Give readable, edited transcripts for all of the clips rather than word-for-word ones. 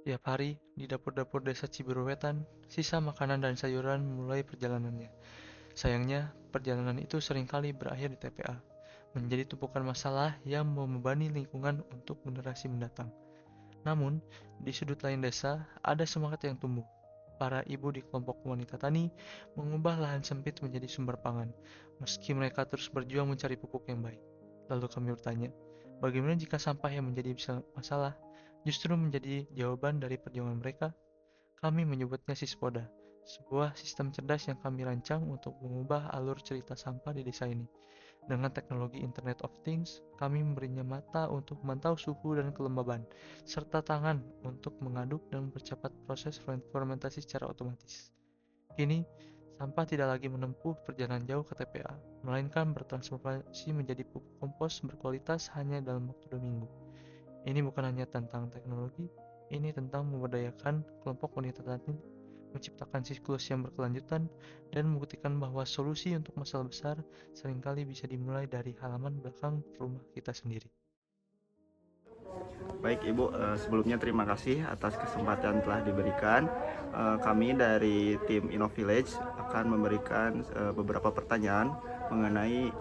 Tiap hari, di dapur-dapur desa Ciberwetan, sisa makanan dan sayuran mulai perjalanannya. Sayangnya, perjalanan itu seringkali berakhir di TPA, menjadi tumpukan masalah yang membebani lingkungan untuk generasi mendatang. Namun, di sudut lain desa, ada semangat yang tumbuh. Para ibu di kelompok wanita tani mengubah lahan sempit menjadi sumber pangan, meski mereka terus berjuang mencari pupuk yang baik. Lalu kami bertanya, bagaimana jika sampah yang menjadi masalah justru menjadi jawaban dari perjuangan mereka? Kami menyebutnya Sispoda, sebuah sistem cerdas yang kami rancang untuk mengubah alur cerita sampah di desa ini. Dengan teknologi Internet of Things, kami memberinya mata untuk memantau suhu dan kelembaban, serta tangan untuk mengaduk dan mempercepat proses fermentasi secara otomatis. Kini, sampah tidak lagi menempuh perjalanan jauh ke TPA, melainkan bertransformasi menjadi pupuk kompos berkualitas hanya dalam waktu 2 minggu. Ini bukan hanya tentang teknologi, ini tentang memberdayakan kelompok wanita tani, menciptakan siklus yang berkelanjutan, dan membuktikan bahwa solusi untuk masalah besar seringkali bisa dimulai dari halaman belakang rumah kita sendiri. Baik Ibu, sebelumnya terima kasih atas kesempatan telah diberikan. Kami dari tim InnoVillage akan memberikan beberapa pertanyaan mengenai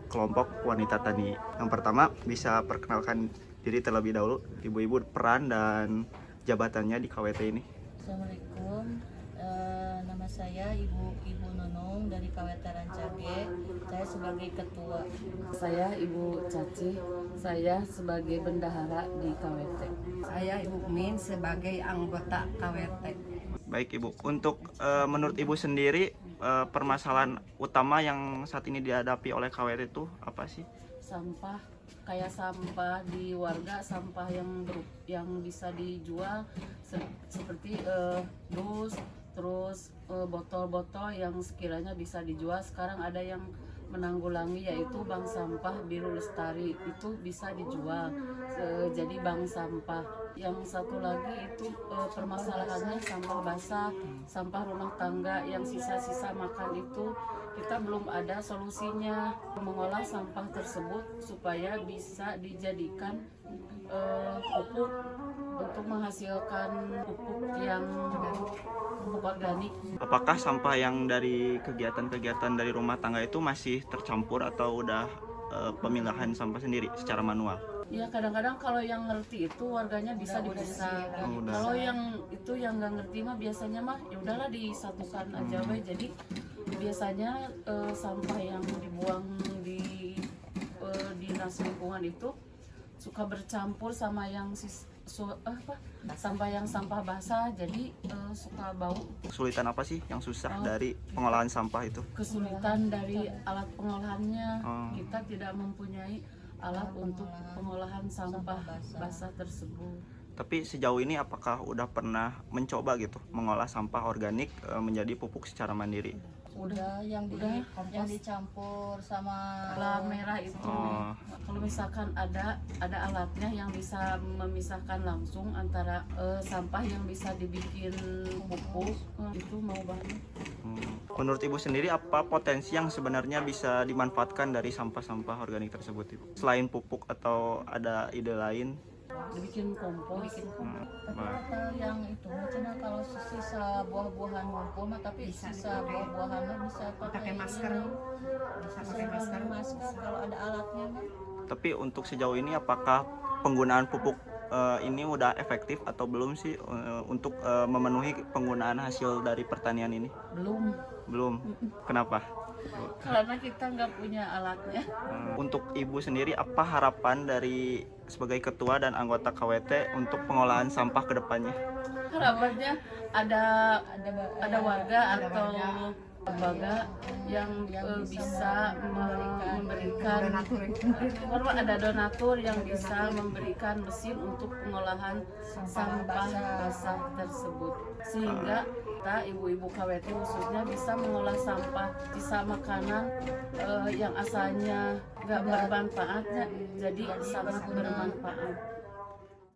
kelompok wanita tani. Yang pertama, bisa perkenalkan diri terlebih dahulu, Ibu-ibu, peran dan jabatannya di KWT ini. Assalamualaikum, nama saya Ibu Nunung dari KWT Rancage. Saya sebagai ketua. Saya Ibu Caci, saya sebagai bendahara di KWT. Saya Ibu Min sebagai anggota KWT. Baik Ibu, untuk menurut Ibu sendiri permasalahan utama yang saat ini dihadapi oleh KWT itu apa sih? Sampah kayak sampah di warga, sampah yang bisa dijual seperti dus, terus botol-botol yang sekiranya bisa dijual. Sekarang ada yang menanggulangi yaitu bank sampah Biru Lestari, itu bisa dijual jadi bank sampah. Yang satu lagi itu permasalahannya sampah basah, sampah rumah tangga yang sisa-sisa makan itu kita belum ada solusinya mengolah sampah tersebut supaya bisa dijadikan pupuk untuk menghasilkan pupuk yang pupuk organik. Apakah sampah yang dari kegiatan-kegiatan dari rumah tangga itu masih tercampur atau udah pemilahan sampah sendiri secara manual? Ya kadang-kadang kalau yang ngerti itu warganya bisa dipisah. Kalau yang itu yang nggak ngerti mah biasanya mah ya udahlah disatukan aja weh. Jadi biasanya sampah yang dibuang di dinas lingkungan itu suka bercampur sama yang sampah basah, jadi suka bau. Kesulitan apa sih yang susah dari pengolahan sampah itu? Kesulitan dari alat pengolahannya. Kita tidak mempunyai alat untuk pengolahan sampah basah tersebut. Tapi sejauh ini apakah udah pernah mencoba gitu mengolah sampah organik menjadi pupuk secara mandiri? Udah yang dicampur sama Gula merah itu. Kalau misalkan ada alatnya yang bisa memisahkan langsung antara sampah yang bisa dibikin pupuk, itu mau banget. Menurut Ibu sendiri apa potensi yang sebenarnya bisa dimanfaatkan dari sampah-sampah organik tersebut Ibu? Selain pupuk atau ada ide lain? Dibikin kompos. tapi kata yang itu macam kalau sisa buah-buahan ngumpul mah, tapi sisa buah-buahannya bisa Pakai masker. Bisa pakai masker. kalau ada alatnya kan. Tapi untuk sejauh ini apakah penggunaan pupuk ini udah efektif atau belum sih untuk memenuhi penggunaan hasil dari pertanian ini? Belum. Kenapa? Karena kita nggak punya alatnya. Untuk Ibu sendiri apa harapan dari sebagai ketua dan anggota KWT untuk pengolahan sampah ke depannya? Harapannya ada warga atau lembaga yang bisa memberikan ada donatur yang bisa memberikan mesin untuk pengolahan sampah basah tersebut, sehingga kita ibu-ibu KWT khususnya bisa mengolah sampah sisa makanan yang asalnya nggak bermanfaat jadi sangat bermanfaat.